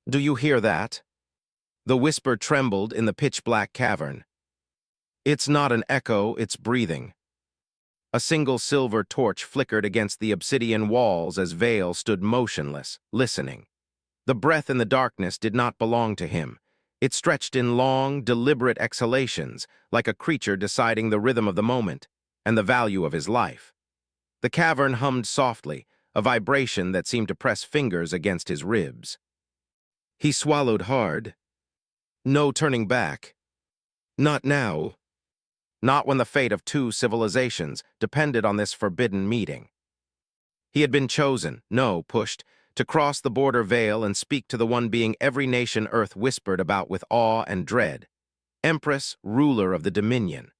Do you hear that? The whisper trembled in the pitch-black cavern. It's not an echo, it's breathing. A single silver torch flickered against the obsidian walls as Vale stood motionless, listening. The breath in the darkness did not belong to him. It stretched in long, deliberate exhalations, like a creature deciding the rhythm of the moment and the value of his life. The cavern hummed softly, a vibration that seemed to press fingers against his ribs. He swallowed hard. No turning back. Not now. Not when the fate of two civilizations depended on this forbidden meeting. He had been chosen, no, pushed, to cross the border veil and speak to the one being every nation Earth whispered about with awe and dread. Empress, ruler of the Dominion.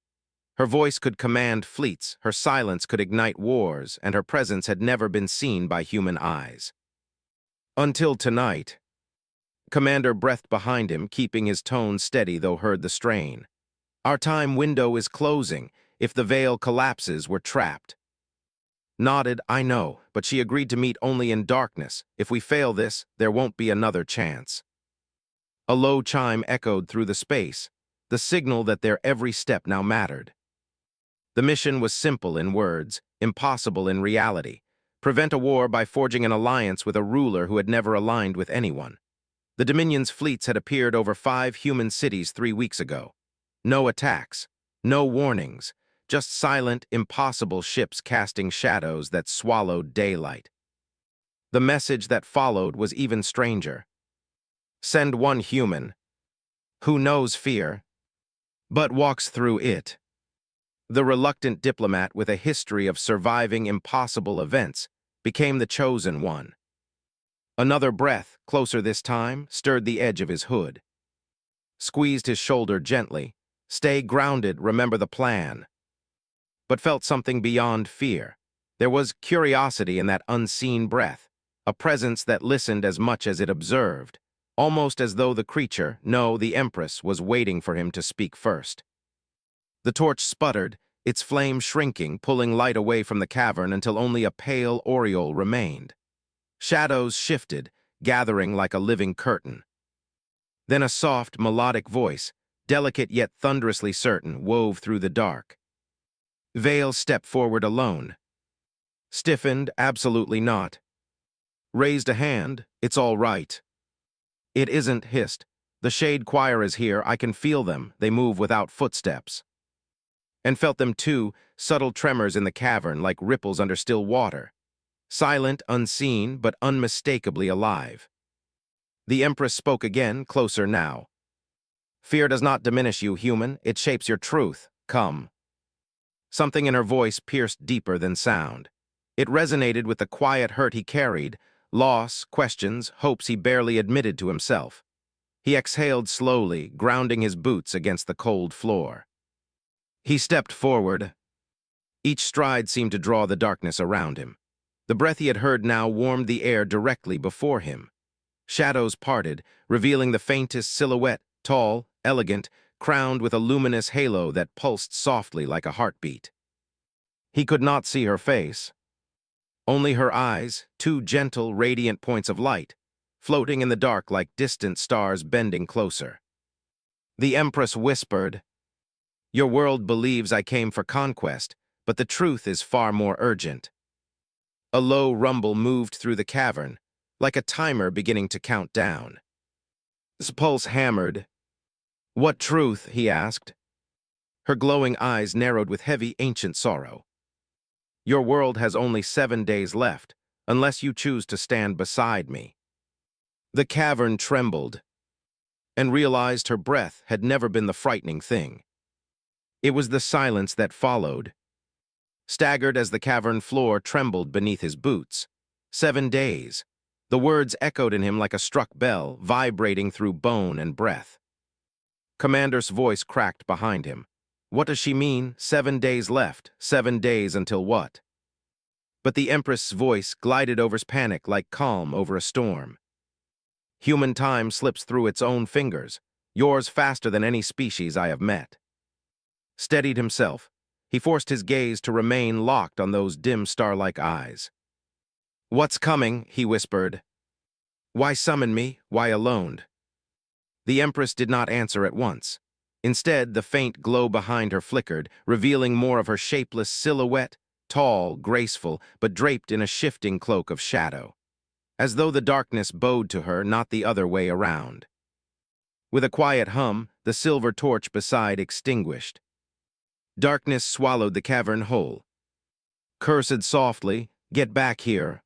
Her voice could command fleets, her silence could ignite wars, and her presence had never been seen by human eyes. Until tonight. Commander breathed behind him, keeping his tone steady though heard the strain. Our time window is closing. If the veil collapses, we're trapped. Nodded, I know, but she agreed to meet only in darkness. If we fail this, there won't be another chance. A low chime echoed through the space, the signal that their every step now mattered. The mission was simple in words, impossible in reality. Prevent a war by forging an alliance with a ruler who had never aligned with anyone. The Dominion's fleets had appeared over 5 human cities 3 weeks ago. No attacks, no warnings, just silent, impossible ships casting shadows that swallowed daylight. The message that followed was even stranger. Send one human, who knows fear, but walks through it. The reluctant diplomat with a history of surviving impossible events became the chosen one. Another breath, closer this time, stirred the edge of his hood. Squeezed his shoulder gently. Stay grounded, remember the plan. But felt something beyond fear. There was curiosity in that unseen breath, a presence that listened as much as it observed, almost as though the creature, no, the Empress, was waiting for him to speak first. The torch sputtered, its flame shrinking, pulling light away from the cavern until only a pale aureole remained. Shadows shifted, gathering like a living curtain. Then a soft, melodic voice, delicate yet thunderously certain, wove through the dark. Vale stepped forward alone. Stiffened, absolutely not. Raised a hand, it's all right. It isn't, hissed. The Shade Choir is here, I can feel them, they move without footsteps. And felt them too, subtle tremors in the cavern like ripples under still water. Silent, unseen, but unmistakably alive. The Empress spoke again, closer now. Fear does not diminish you, human, it shapes your truth. Come. Something in her voice pierced deeper than sound. It resonated with the quiet hurt he carried, loss, questions, hopes he barely admitted to himself. He exhaled slowly, grounding his boots against the cold floor. He stepped forward. Each stride seemed to draw the darkness around him. The breath he had heard now warmed the air directly before him. Shadows parted, revealing the faintest silhouette, tall, elegant, crowned with a luminous halo that pulsed softly like a heartbeat. He could not see her face. Only her eyes, 2 gentle, radiant points of light, floating in the dark like distant stars bending closer. The Empress whispered, "Your world believes I came for conquest, but the truth is far more urgent." A low rumble moved through the cavern, like a timer beginning to count down. His pulse hammered. "What truth?" he asked. Her glowing eyes narrowed with heavy, ancient sorrow. "Your world has only 7 days left, unless you choose to stand beside me." The cavern trembled, and realized her breath had never been the frightening thing. It was the silence that followed. Staggered as the cavern floor trembled beneath his boots. 7 days. The words echoed in him like a struck bell, vibrating through bone and breath. Commander's voice cracked behind him. What does she mean? 7 days left. 7 days until what? But the Empress's voice glided over his panic like calm over a storm. Human time slips through its own fingers, yours faster than any species I have met. Steadied himself, he forced his gaze to remain locked on those dim star-like eyes. "What's coming?" he whispered. Why summon me? Why alone? The Empress did not answer at once. Instead, the faint glow behind her flickered, revealing more of her shapeless silhouette, tall, graceful, but draped in a shifting cloak of shadow, as though the darkness bowed to her, not the other way around. With a quiet hum, the silver torch beside extinguished. Darkness swallowed the cavern whole. Cursed softly, "Get back here."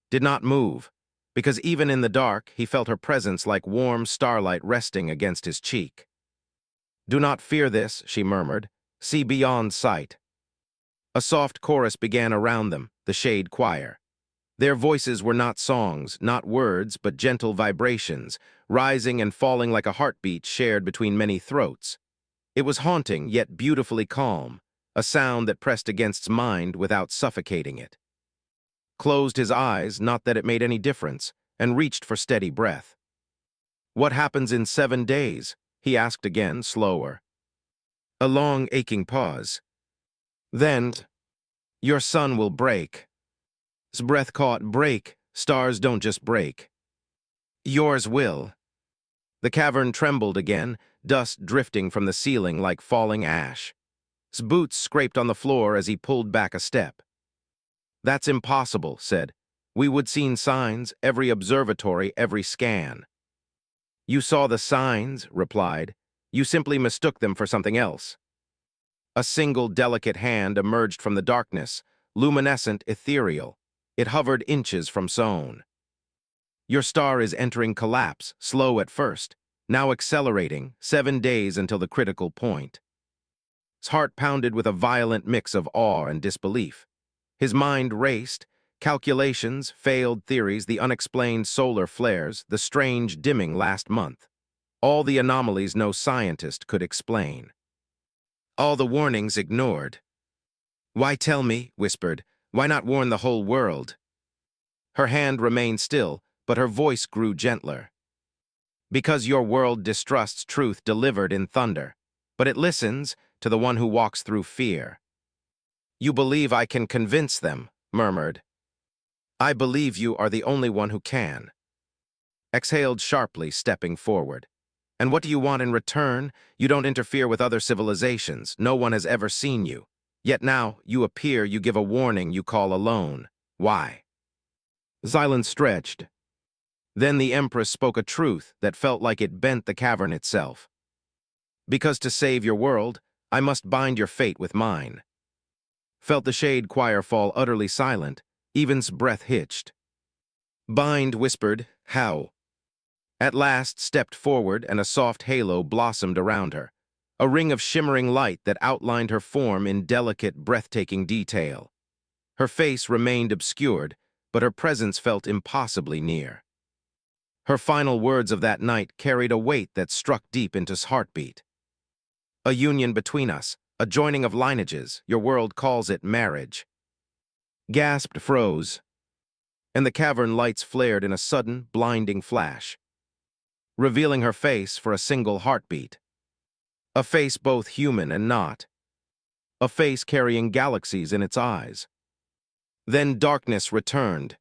Did not move, because even in the dark, he felt her presence like warm starlight resting against his cheek. "Do not fear this," she murmured. "See beyond sight." A soft chorus began around them, the shade choir. Their voices were not songs, not words, but gentle vibrations, rising and falling like a heartbeat shared between many throats. It was haunting, yet beautifully calm, a sound that pressed against mind without suffocating it. Closed his eyes, not that it made any difference, and reached for steady breath. "What happens in 7 days?" he asked again, slower. A long, aching pause. Then, "Your sun will break." His breath caught. "Break. Stars don't just break. Yours will." The cavern trembled again, dust drifting from the ceiling like falling ash. His boots scraped on the floor as he pulled back a step. "That's impossible," said. "We would seen signs, every observatory, every scan." "You saw the signs," replied. "You simply mistook them for something else." A single delicate hand emerged from the darkness, luminescent, ethereal. It hovered inches from Sohn. "Your star is entering collapse, slow at first, now accelerating, 7 days until the critical point." His heart pounded with a violent mix of awe and disbelief. His mind raced, calculations, failed theories, the unexplained solar flares, the strange dimming last month. All the anomalies no scientist could explain. All the warnings ignored. "Why tell me?" whispered. "Why not warn the whole world?" Her hand remained still, but her voice grew gentler. "Because your world distrusts truth delivered in thunder, but it listens to the one who walks through fear." "You believe I can convince them," murmured. "I believe you are the only one who can." Exhaled sharply, stepping forward. "And what do you want in return? You don't interfere with other civilizations. No one has ever seen you. Yet now, you appear, you give a warning you call alone. Why?" Silence stretched. Then the Empress spoke a truth that felt like it bent the cavern itself. "Because to save your world, I must bind your fate with mine." Felt the shade choir fall utterly silent. Even's breath hitched. "Bind," whispered. "How?" At last stepped forward, and a soft halo blossomed around her, a ring of shimmering light that outlined her form in delicate, breathtaking detail. Her face remained obscured, but her presence felt impossibly near. Her final words of that night carried a weight that struck deep into his heartbeat. "A union between us, a joining of lineages, your world calls it marriage." Gasped, froze, and the cavern lights flared in a sudden, blinding flash, revealing her face for a single heartbeat. A face both human and not. A face carrying galaxies in its eyes. Then darkness returned.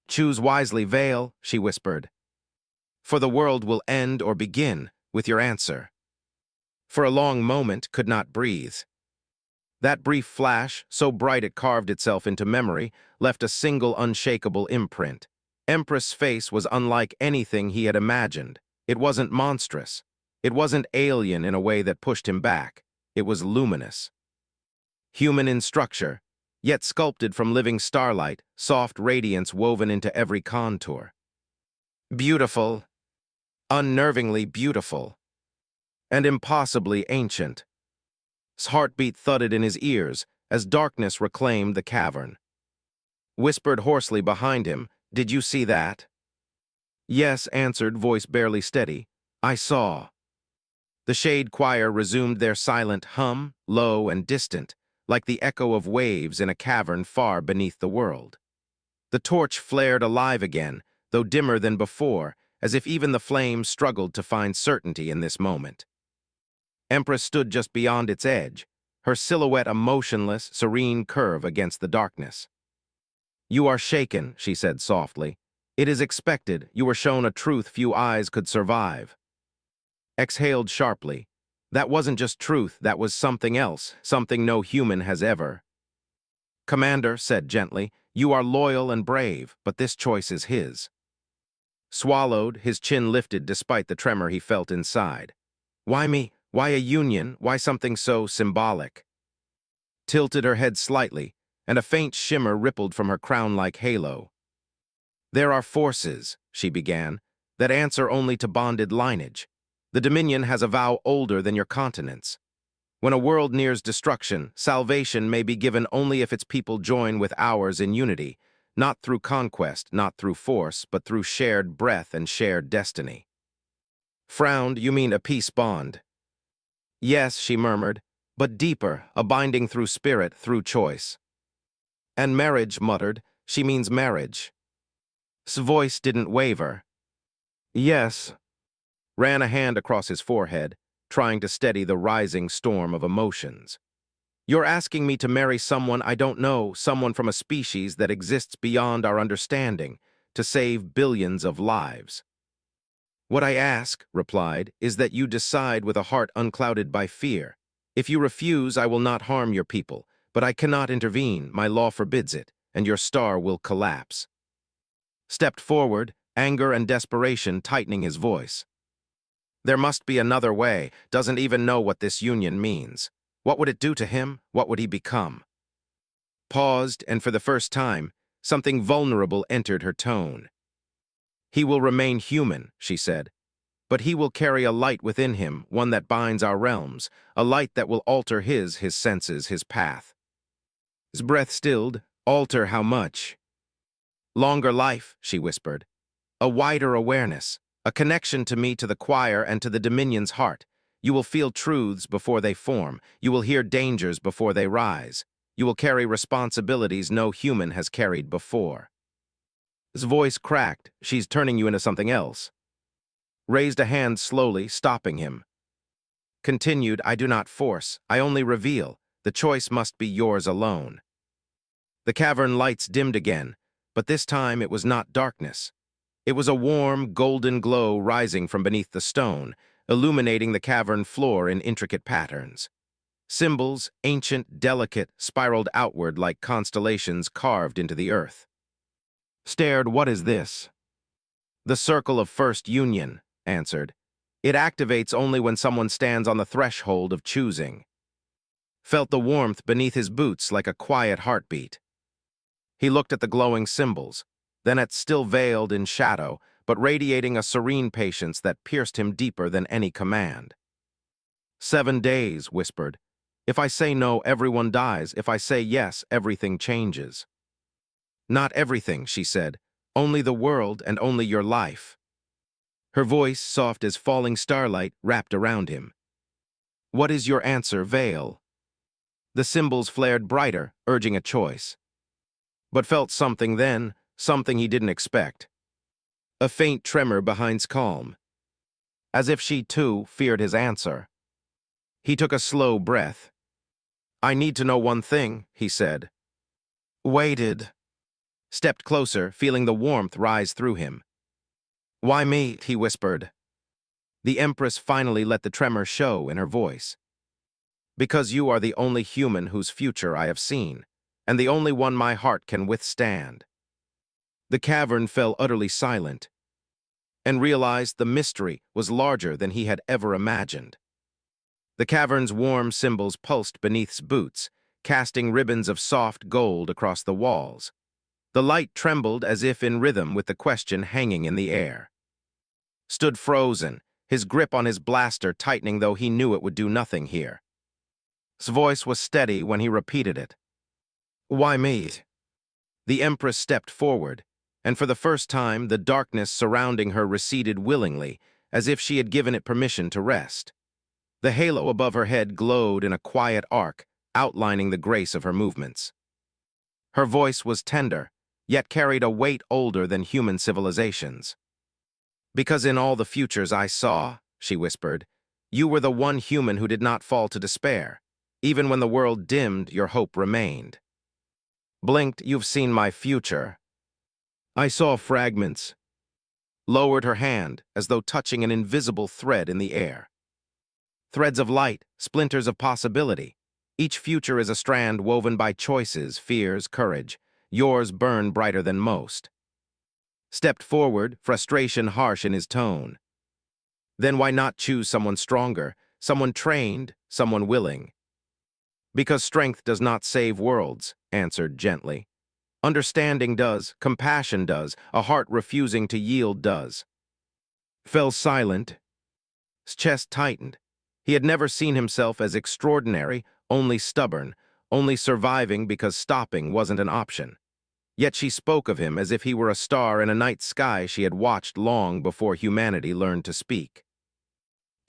"Choose wisely, Vale," she whispered. "For the world will end or begin with your answer." For a long moment, could not breathe. That brief flash, so bright it carved itself into memory, left a single unshakable imprint. Empress' face was unlike anything he had imagined. It wasn't monstrous. It wasn't alien in a way that pushed him back. It was luminous. Human in structure, yet sculpted from living starlight, soft radiance woven into every contour. Beautiful, unnervingly beautiful, and impossibly ancient. His heartbeat thudded in his ears as darkness reclaimed the cavern. Whispered hoarsely behind him, "Did you see that?" "Yes," answered, voice barely steady. "I saw." The shade choir resumed their silent hum, low and distant, like the echo of waves in a cavern far beneath the world. The torch flared alive again, though dimmer than before, as if even the flame struggled to find certainty in this moment. Empress stood just beyond its edge, her silhouette a motionless, serene curve against the darkness. "You are shaken," she said softly. It is expected. You were shown a truth few eyes could survive. Exhaled sharply. That wasn't just truth, that was something else, something no human has ever. Commander said gently, you are loyal and brave, but this choice is his. Swallowed, his chin lifted despite the tremor he felt inside. Why me? Why a union? Why something so symbolic? Tilted her head slightly, and a faint shimmer rippled from her crown-like halo. There are forces, she began, that answer only to bonded lineage. The Dominion has a vow older than your continents. When a world nears destruction, salvation may be given only if its people join with ours in unity, not through conquest, not through force, but through shared breath and shared destiny. Frowned, you mean a peace bond? Yes, she murmured, but deeper, a binding through spirit, through choice. And marriage, muttered, she means marriage. His voice didn't waver. Yes. Ran a hand across his forehead, trying to steady the rising storm of emotions. You're asking me to marry someone I don't know, someone from a species that exists beyond our understanding, to save billions of lives. What I ask, replied, is that you decide with a heart unclouded by fear. If you refuse, I will not harm your people, but I cannot intervene, my law forbids it, and your star will collapse. Stepped forward, anger and desperation tightening his voice. There must be another way, doesn't even know what this union means. What would it do to him? What would he become? Paused, and for the first time, something vulnerable entered her tone. He will remain human, she said, but he will carry a light within him, one that binds our realms, a light that will alter his senses, his path. His breath stilled. Alter how much? Longer life, she whispered. A wider awareness, a connection to me, to the choir, and to the Dominion's heart. You will feel truths before they form. You will hear dangers before they rise. You will carry responsibilities no human has carried before. His voice cracked. She's turning you into something else. Raised a hand slowly, stopping him. Continued, I do not force, I only reveal. The choice must be yours alone. The cavern lights dimmed again, but this time it was not darkness. It was a warm, golden glow rising from beneath the stone, illuminating the cavern floor in intricate patterns. Symbols, ancient, delicate, spiraled outward like constellations carved into the earth. Stared, what is this? The circle of first union, answered. It activates only when someone stands on the threshold of choosing. Felt the warmth beneath his boots like a quiet heartbeat. He looked at the glowing symbols, then at still veiled in shadow, but radiating a serene patience that pierced him deeper than any command. 7 days, whispered. If I say no, everyone dies. If I say yes, everything changes. Not everything, she said. Only the world and only your life. Her voice, soft as falling starlight, wrapped around him. What is your answer, Veil? The symbols flared brighter, urging a choice. But felt something then, something he didn't expect. A faint tremor behind's calm. As if she, too, feared his answer. He took a slow breath. I need to know one thing, he said. Waited. Stepped closer, feeling the warmth rise through him. Why me? He whispered. The Empress finally let the tremor show in her voice. Because you are the only human whose future I have seen, and the only one my heart can withstand. The cavern fell utterly silent, and realized the mystery was larger than he had ever imagined. The cavern's warm symbols pulsed beneath his boots, casting ribbons of soft gold across the walls. The light trembled as if in rhythm with the question hanging in the air. Stood frozen, his grip on his blaster tightening, though he knew it would do nothing here. His voice was steady when he repeated it. Why me? The Empress stepped forward, and for the first time the darkness surrounding her receded willingly, as if she had given it permission to rest. The halo above her head glowed in a quiet arc, outlining the grace of her movements. Her voice was tender, yet carried a weight older than human civilizations. Because in all the futures I saw, she whispered, you were the one human who did not fall to despair. Even when the world dimmed, your hope remained. Blinked, you've seen my future. I saw fragments, lowered her hand as though touching an invisible thread in the air. Threads of light, splinters of possibility. Each future is a strand woven by choices, fears, courage. Yours burn brighter than most. Stepped forward, frustration harsh in his tone. Then why not choose someone stronger, someone trained, someone willing? Because strength does not save worlds, answered gently. Understanding does, compassion does, a heart refusing to yield does. Fell silent. His chest tightened. He had never seen himself as extraordinary, only stubborn, only surviving because stopping wasn't an option. Yet she spoke of him as if he were a star in a night sky she had watched long before humanity learned to speak.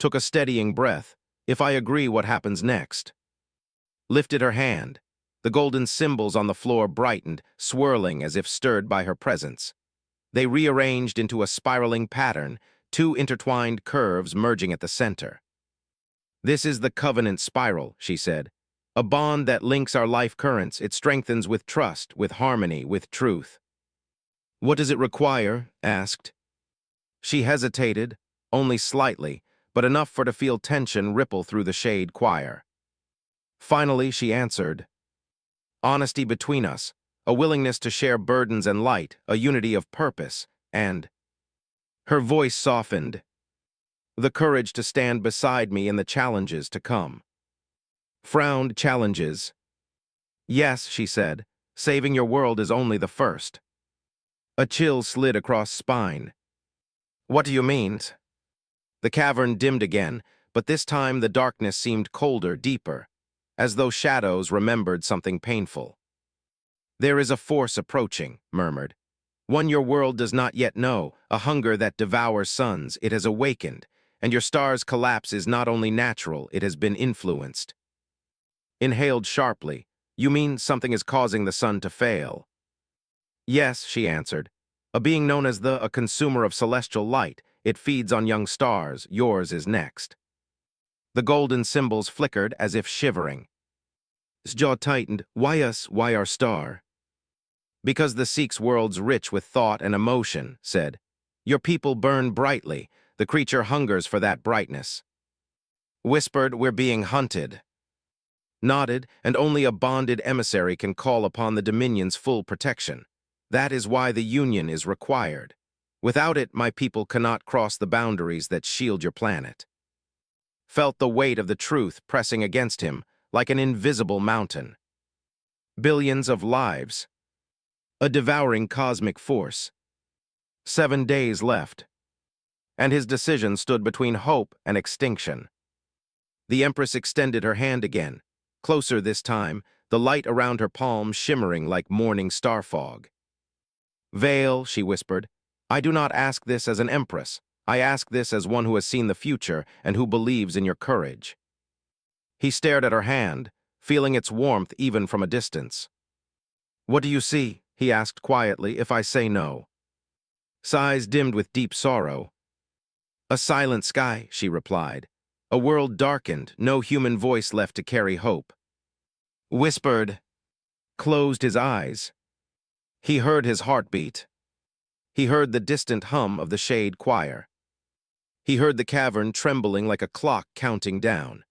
Took a steadying breath. If I agree, what happens next? Lifted her hand. The golden symbols on the floor brightened, swirling as if stirred by her presence. They rearranged into a spiraling pattern, two intertwined curves merging at the center. This is the covenant spiral, she said. A bond that links our life currents. It strengthens with trust, with harmony, with truth. What does it require? Asked. She hesitated, only slightly, but enough for to feel tension ripple through the shade choir. Finally, she answered. Honesty between us, a willingness to share burdens and light, a unity of purpose, and... Her voice softened. The courage to stand beside me in the challenges to come. Frowned challenges. Yes, she said, saving your world is only the first. A chill slid across spine. What do you mean? The cavern dimmed again, but this time the darkness seemed colder, deeper, as though shadows remembered something painful. There is a force approaching, murmured. One your world does not yet know, a hunger that devours suns. It has awakened, and your star's collapse is not only natural, it has been influenced. Inhaled sharply. You mean something is causing the sun to fail? Yes, she answered. A being known as a consumer of celestial light. It feeds on young stars. Yours is next. The golden symbols flickered as if shivering. His jaw tightened. Why us? Why our star? Because the Sikh's world's rich with thought and emotion, said. Your people burn brightly. The creature hungers for that brightness. Whispered, we're being hunted. Nodded, and only a bonded emissary can call upon the Dominion's full protection. That is why the union is required. Without it, my people cannot cross the boundaries that shield your planet. Felt the weight of the truth pressing against him, like an invisible mountain. Billions of lives. A devouring cosmic force. 7 days left. And his decision stood between hope and extinction. The Empress extended her hand again, closer this time, the light around her palm shimmering like morning star fog. Veil, she whispered, I do not ask this as an empress. I ask this as one who has seen the future and who believes in your courage. He stared at her hand, feeling its warmth even from a distance. What do you see? He asked quietly, if I say no. Sighs dimmed with deep sorrow. A silent sky, she replied. A world darkened, no human voice left to carry hope. Whispered. Closed his eyes. He heard his heartbeat. He heard the distant hum of the shade choir. He heard the cavern trembling like a clock counting down.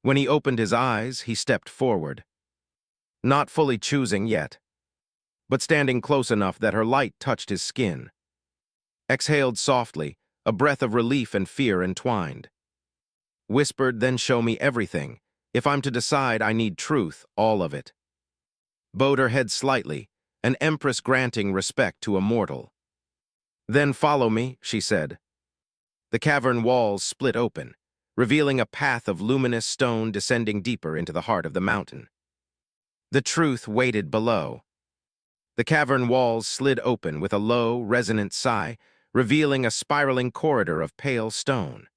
When he opened his eyes, he stepped forward. Not fully choosing yet, but standing close enough that her light touched his skin. Exhaled softly, a breath of relief and fear entwined. Whispered, then show me everything. If I'm to decide, I need truth, all of it. Bowed her head slightly, an empress granting respect to a mortal. Then follow me, she said. The cavern walls split open, revealing a path of luminous stone descending deeper into the heart of the mountain. The truth waited below. The cavern walls slid open with a low, resonant sigh, revealing a spiraling corridor of pale stone.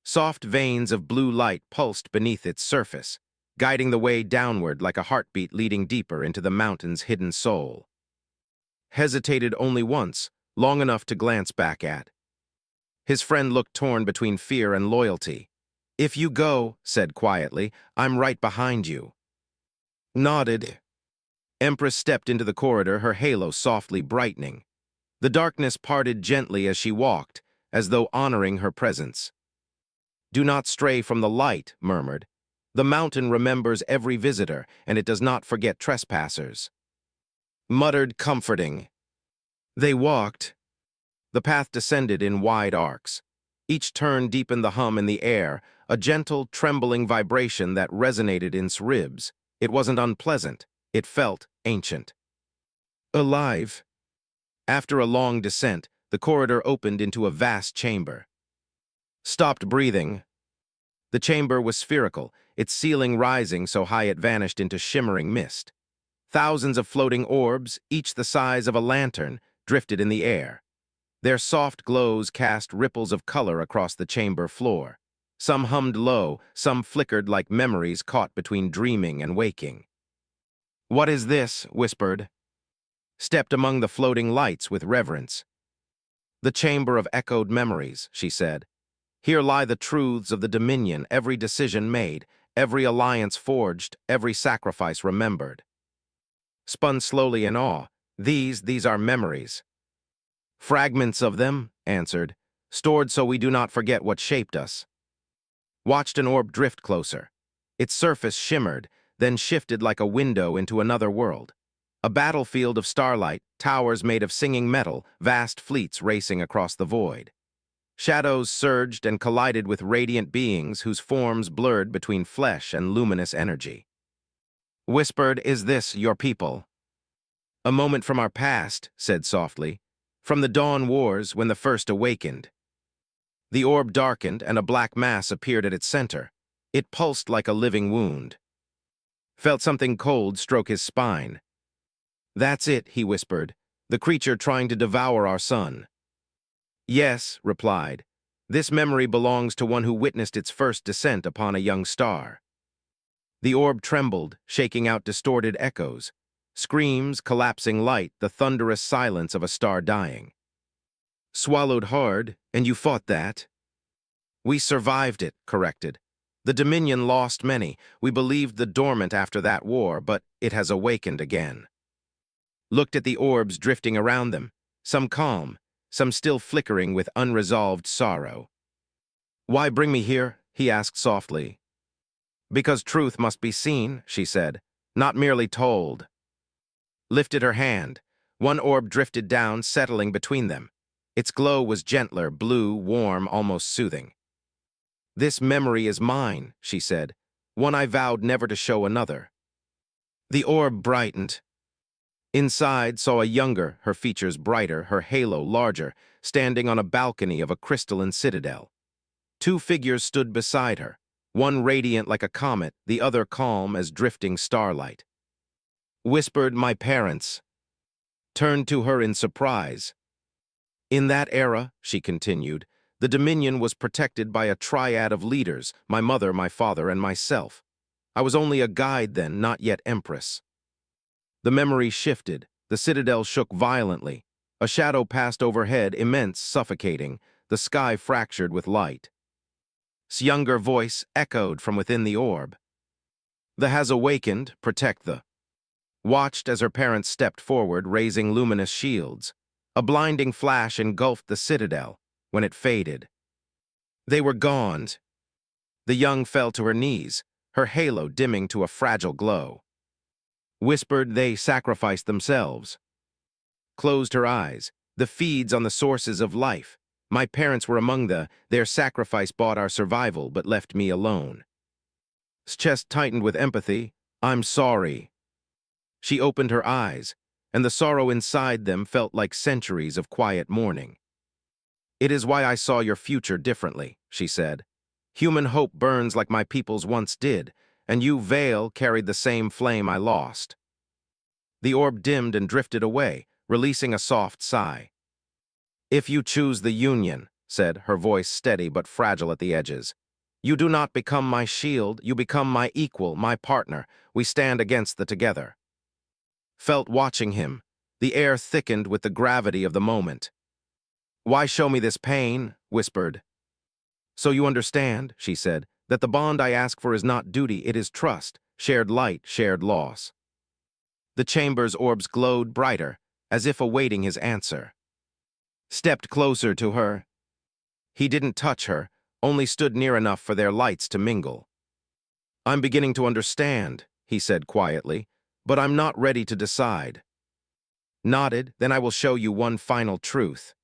Soft veins of blue light pulsed beneath its surface, guiding the way downward like a heartbeat leading deeper into the mountain's hidden soul. Hesitated only once, long enough to glance back at. His friend looked torn between fear and loyalty. If you go, said quietly, I'm right behind you. Nodded. Empress stepped into the corridor, her halo softly brightening. The darkness parted gently as she walked, as though honoring her presence. "Do not stray from the light," murmured. "The mountain remembers every visitor, and it does not forget trespassers." Muttered, comforting. They walked. The path descended in wide arcs. Each turn deepened the hum in the air, a gentle, trembling vibration that resonated in its ribs. It wasn't unpleasant. It felt ancient. Alive. After a long descent, the corridor opened into a vast chamber. Stopped breathing. The chamber was spherical, its ceiling rising so high it vanished into shimmering mist. Thousands of floating orbs, each the size of a lantern, drifted in the air. Their soft glows cast ripples of color across the chamber floor. Some hummed low, some flickered like memories caught between dreaming and waking. "What is this?" whispered. Stepped among the floating lights with reverence. "The chamber of echoed memories," she said. "Here lie the truths of the Dominion, every decision made, every alliance forged, every sacrifice remembered." Spun slowly in awe. These are memories." "Fragments of them," answered, "stored so we do not forget what shaped us." Watched an orb drift closer. Its surface shimmered, then shifted like a window into another world. A battlefield of starlight, towers made of singing metal, vast fleets racing across the void. Shadows surged and collided with radiant beings whose forms blurred between flesh and luminous energy. Whispered, "Is this your people?" "A moment from our past," said softly, "from the dawn wars when the first awakened." The orb darkened and a black mass appeared at its center. It pulsed like a living wound. Felt something cold stroke his spine. "That's it," he whispered, "the creature trying to devour our sun." "Yes," replied, "this memory belongs to one who witnessed its first descent upon a young star." The orb trembled, shaking out distorted echoes. Screams, collapsing light, the thunderous silence of a star dying. "Swallowed hard, and you fought that?" "We survived it," corrected. "The Dominion lost many. We believed the dormant after that war, but it has awakened again." Looked at the orbs drifting around them, some calm, some still flickering with unresolved sorrow. "Why bring me here?" he asked softly. "Because truth must be seen," she said, "not merely told." Lifted her hand. One orb drifted down, settling between them. Its glow was gentler, blue, warm, almost soothing. "This memory is mine," she said, "one I vowed never to show another." The orb brightened. Inside saw a younger, her features brighter, her halo larger, standing on a balcony of a crystalline citadel. Two figures stood beside her, one radiant like a comet, the other calm as drifting starlight. Whispered, "My parents." Turned to her in surprise. "In that era," she continued, "the Dominion was protected by a triad of leaders, my mother, my father, and myself. I was only a guide then, not yet Empress." The memory shifted. The citadel shook violently. A shadow passed overhead, immense, suffocating. The sky fractured with light. His younger voice echoed from within the orb. "The has awakened, protect the." Watched as her parents stepped forward, raising luminous shields. A blinding flash engulfed the citadel. When it faded, they were gone. The young fell to her knees, her halo dimming to a fragile glow. Whispered, "They sacrificed themselves." Closed her eyes. "The feeds on the sources of life. My parents were among their sacrifice bought our survival but left me alone." His chest tightened with empathy. "I'm sorry." She opened her eyes, and the sorrow inside them felt like centuries of quiet mourning. "It is why I saw your future differently," she said. "Human hope burns like my people's once did, and you, Veil, carried the same flame I lost." The orb dimmed and drifted away, releasing a soft sigh. "If you choose the Union," said, her voice steady but fragile at the edges, "you do not become my shield, you become my equal, my partner. We stand against the together." Felt watching him. The air thickened with the gravity of the moment. "Why show me this pain?" whispered. "So you understand," she said, "that the bond I ask for is not duty, it is trust, shared light, shared loss." The chamber's orbs glowed brighter, as if awaiting his answer. Stepped closer to her. He didn't touch her, only stood near enough for their lights to mingle. "I'm beginning to understand," he said quietly, "but I'm not ready to decide." Nodded, "Then I will show you one final truth."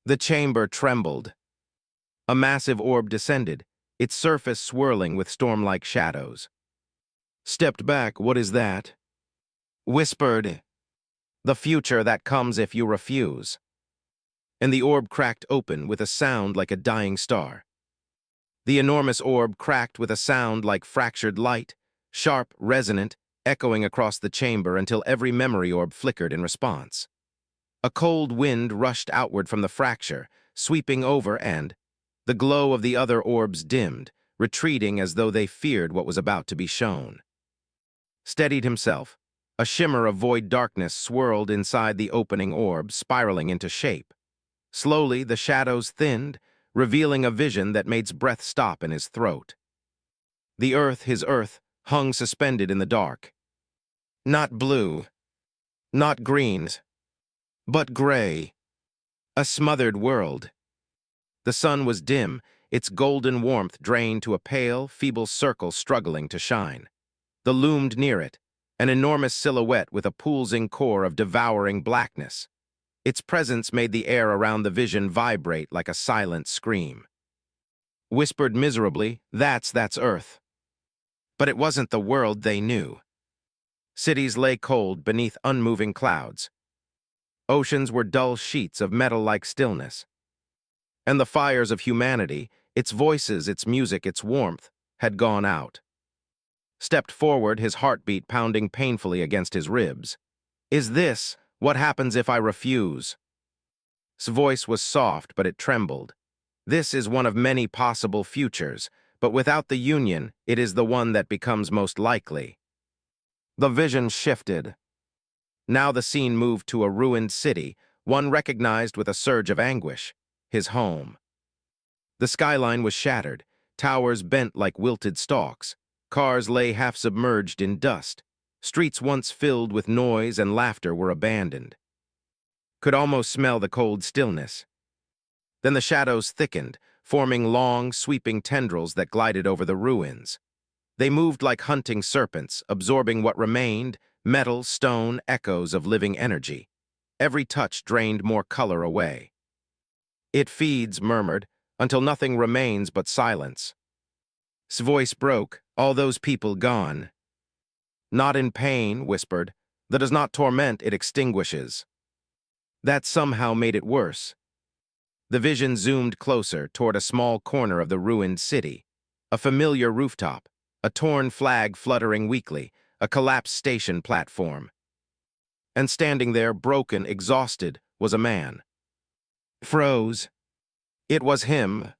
The chamber trembled. A massive orb descended, its surface swirling with storm-like shadows. Stepped back. "What is that?" Whispered, "The future that comes if you refuse." And the orb cracked open with a sound like a dying star. The enormous orb cracked with a sound like fractured light, sharp, resonant, echoing across the chamber until every memory orb flickered in response. A cold wind rushed outward from the fracture, sweeping over, and the glow of the other orbs dimmed, retreating as though they feared what was about to be shown. Steadied himself. A shimmer of void darkness swirled inside the opening orb, spiraling into shape. Slowly, the shadows thinned, revealing a vision that made breath stop in his throat. The earth, his earth, hung suspended in the dark. Not blue, not green, but gray. A smothered world. The sun was dim, its golden warmth drained to a pale, feeble circle struggling to shine. The loomed near it, an enormous silhouette with a pulsing core of devouring blackness. Its presence made the air around the vision vibrate like a silent scream. Whispered miserably, that's Earth." But it wasn't the world they knew. Cities lay cold beneath unmoving clouds. Oceans were dull sheets of metal-like stillness. And the fires of humanity, its voices, its music, its warmth, had gone out. Stepped forward, his heartbeat pounding painfully against his ribs. "Is this what happens if I refuse?" His voice was soft, but it trembled. "This is one of many possible futures, but without the union, it is the one that becomes most likely." The vision shifted. Now the scene moved to a ruined city, one recognized with a surge of anguish, his home. The skyline was shattered, towers bent like wilted stalks, cars lay half-submerged in dust, streets once filled with noise and laughter were abandoned. Could almost smell the cold stillness. Then the shadows thickened, forming long, sweeping tendrils that glided over the ruins. They moved like hunting serpents, absorbing what remained, metal, stone, echoes of living energy. Every touch drained more color away. "It feeds," murmured, "until nothing remains but silence." His voice broke, "All those people gone." "Not in pain," whispered. "That does not torment, it extinguishes." That somehow made it worse. The vision zoomed closer toward a small corner of the ruined city. A familiar rooftop, a torn flag fluttering weakly, a collapsed station platform. And standing there, broken, exhausted, was a man. Froze. It was him.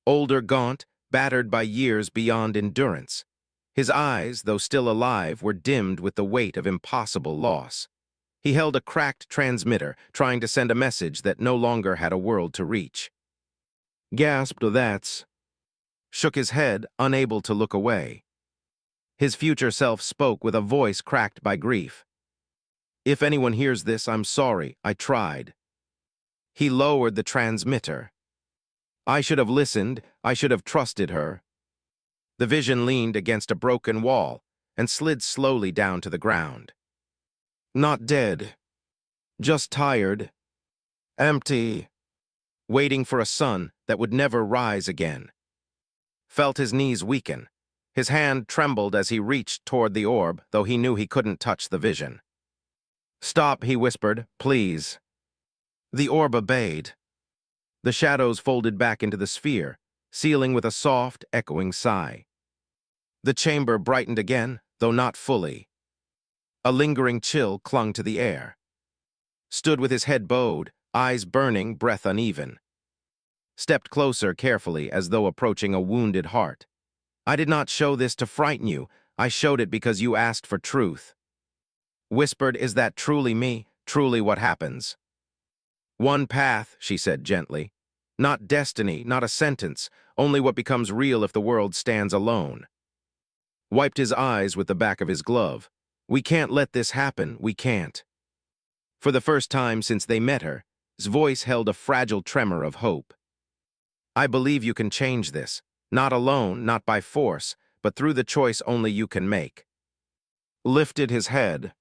Older, gaunt, battered by years beyond endurance. His eyes, though still alive, were dimmed with the weight of impossible loss. He held a cracked transmitter, trying to send a message that no longer had a world to reach. Gasped, "That's..." Shook his head, unable to look away. His future self spoke with a voice cracked by grief. "If anyone hears this, I'm sorry, I tried." He lowered the transmitter. "I should have listened, I should have trusted her." The vision leaned against a broken wall and slid slowly down to the ground. Not dead. Just tired. Empty. Waiting for a sun that would never rise again. Felt his knees weaken. His hand trembled as he reached toward the orb, though he knew he couldn't touch the vision. "Stop," he whispered, "please." The orb obeyed. The shadows folded back into the sphere, sealing with a soft, echoing sigh. The chamber brightened again, though not fully. A lingering chill clung to the air. Stood with his head bowed, eyes burning, breath uneven. Stepped closer carefully, as though approaching a wounded heart. "I did not show this to frighten you. I showed it because you asked for truth." Whispered, "Is that truly me, truly what happens?" "One path," she said gently. "Not destiny, not a sentence, only what becomes real if the world stands alone." Wiped his eyes with the back of his glove. We can't let this happen, we can't. For the first time since they met her, his voice held a fragile tremor of hope. I believe you can change this, not alone, not by force, but through the choice only you can make. Lifted his head.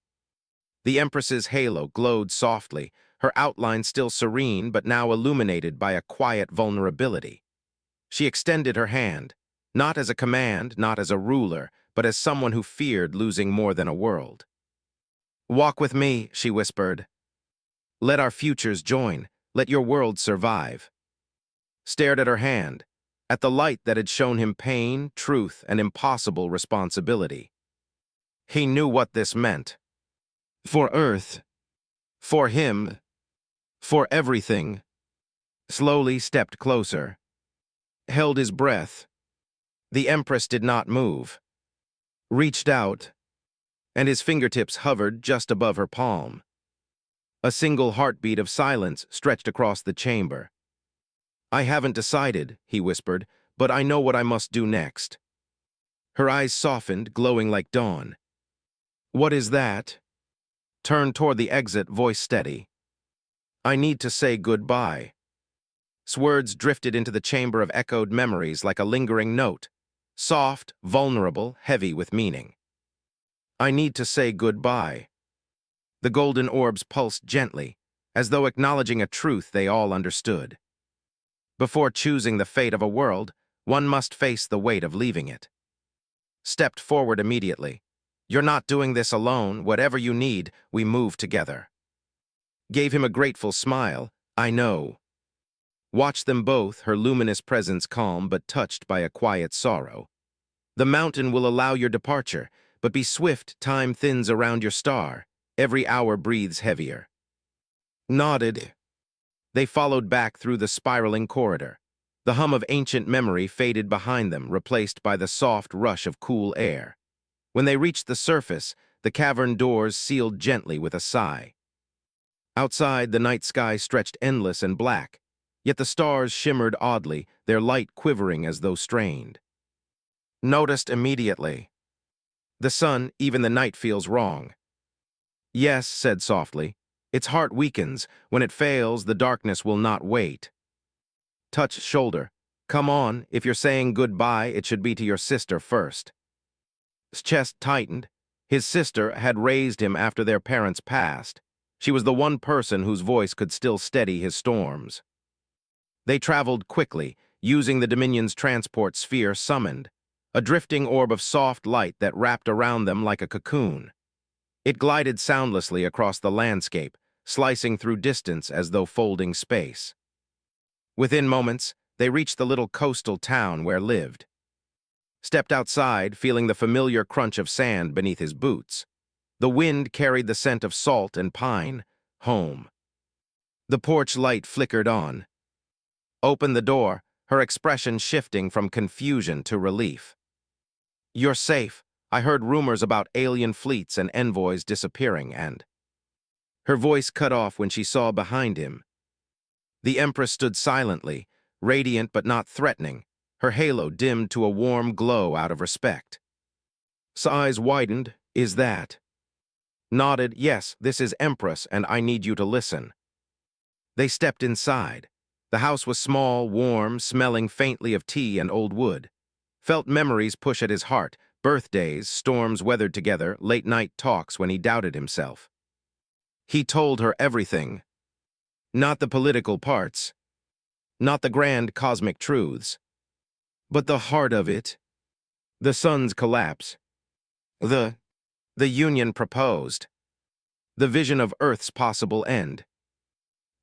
The Empress's halo glowed softly, her outline still serene but now illuminated by a quiet vulnerability. She extended her hand, not as a command, not as a ruler, but as someone who feared losing more than a world. Walk with me, she whispered. Let our futures join, let your world survive. Stared at her hand, at the light that had shown him pain, truth, and impossible responsibility. He knew what this meant. For Earth, for him, for everything. Slowly stepped closer. Held his breath. The Empress did not move. Reached out, and his fingertips hovered just above her palm. A single heartbeat of silence stretched across the chamber. I haven't decided, he whispered, but I know what I must do next. Her eyes softened, glowing like dawn. What is that? Turned toward the exit, voice steady. I need to say goodbye. Words drifted into the chamber of echoed memories like a lingering note, soft, vulnerable, heavy with meaning. I need to say goodbye. The golden orbs pulsed gently, as though acknowledging a truth they all understood. Before choosing the fate of a world, one must face the weight of leaving it. Stepped forward immediately. You're not doing this alone. Whatever you need, we move together. Gave him a grateful smile. I know. Watched them both, her luminous presence calm but touched by a quiet sorrow. The mountain will allow your departure, but be swift, time thins around your star. Every hour breathes heavier. Nodded. They followed back through the spiraling corridor. The hum of ancient memory faded behind them, replaced by the soft rush of cool air. When they reached the surface, the cavern doors sealed gently with a sigh. Outside, the night sky stretched endless and black, yet the stars shimmered oddly, their light quivering as though strained. Noticed immediately. The sun, even the night, feels wrong. Yes, said softly. Its heart weakens. When it fails, the darkness will not wait. Touched shoulder. Come on, if you're saying goodbye, it should be to your sister first. His chest tightened. His sister had raised him after their parents passed. She was the one person whose voice could still steady his storms. They traveled quickly, using the Dominion's transport sphere summoned, a drifting orb of soft light that wrapped around them like a cocoon. It glided soundlessly across the landscape, slicing through distance as though folding space. Within moments, they reached the little coastal town where lived. Stepped outside, feeling the familiar crunch of sand beneath his boots. The wind carried the scent of salt and pine. Home. The porch light flickered on. Opened the door, her expression shifting from confusion to relief. You're safe. I heard rumors about alien fleets and envoys disappearing and... Her voice cut off when she saw behind him. The Empress stood silently, radiant but not threatening, her halo dimmed to a warm glow out of respect. His eyes widened. Is that? Nodded. Yes, this is Empress, and I need you to listen. They stepped inside. The house was small, warm, smelling faintly of tea and old wood. Felt memories push at his heart, birthdays, storms weathered together, late-night talks when he doubted himself. He told her everything. Not the political parts, not the grand cosmic truths, but the heart of it. The sun's collapse. The union proposed. The vision of Earth's possible end.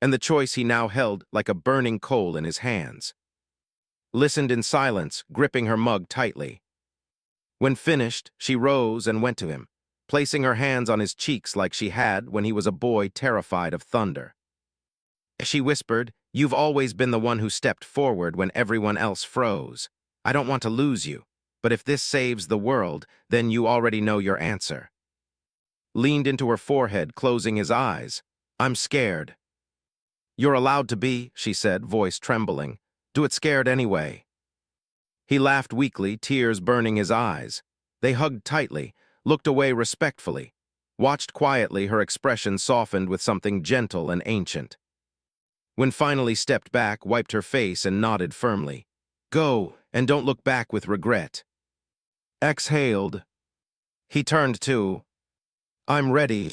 And the choice he now held like a burning coal in his hands. Listened in silence, gripping her mug tightly. When finished, she rose and went to him, placing her hands on his cheeks like she had when he was a boy terrified of thunder. She whispered, "You've always been the one who stepped forward when everyone else froze. I don't want to lose you, but if this saves the world, then you already know your answer." Leaned into her forehead, closing his eyes. "I'm scared." "You're allowed to be," she said, voice trembling. "Do it scared anyway." He laughed weakly, tears burning his eyes. They hugged tightly, looked away respectfully, watched quietly, her expression softened with something gentle and ancient. When finally stepped back, wiped her face and nodded firmly. Go, and don't look back with regret. Exhaled. He turned to, I'm ready.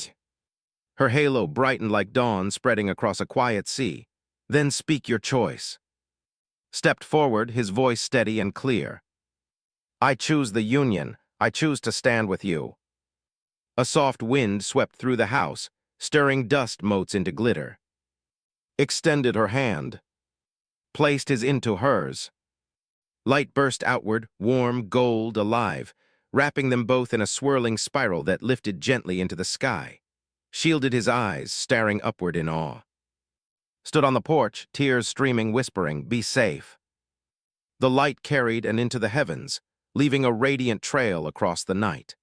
Her halo brightened like dawn spreading across a quiet sea. Then speak your choice. Stepped forward, his voice steady and clear. I choose the union. I choose to stand with you. A soft wind swept through the house, stirring dust motes into glitter. Extended her hand. Placed his into hers. Light burst outward, warm, gold, alive, wrapping them both in a swirling spiral that lifted gently into the sky. Shielded his eyes, staring upward in awe. Stood on the porch, tears streaming, whispering, be safe. The light carried and into the heavens, leaving a radiant trail across the night.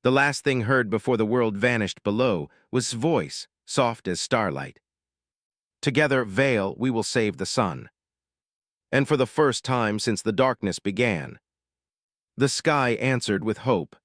The last thing heard before the world vanished below was his voice, soft as starlight. Together, Veil, we will save the sun. And for the first time since the darkness began, the sky answered with hope,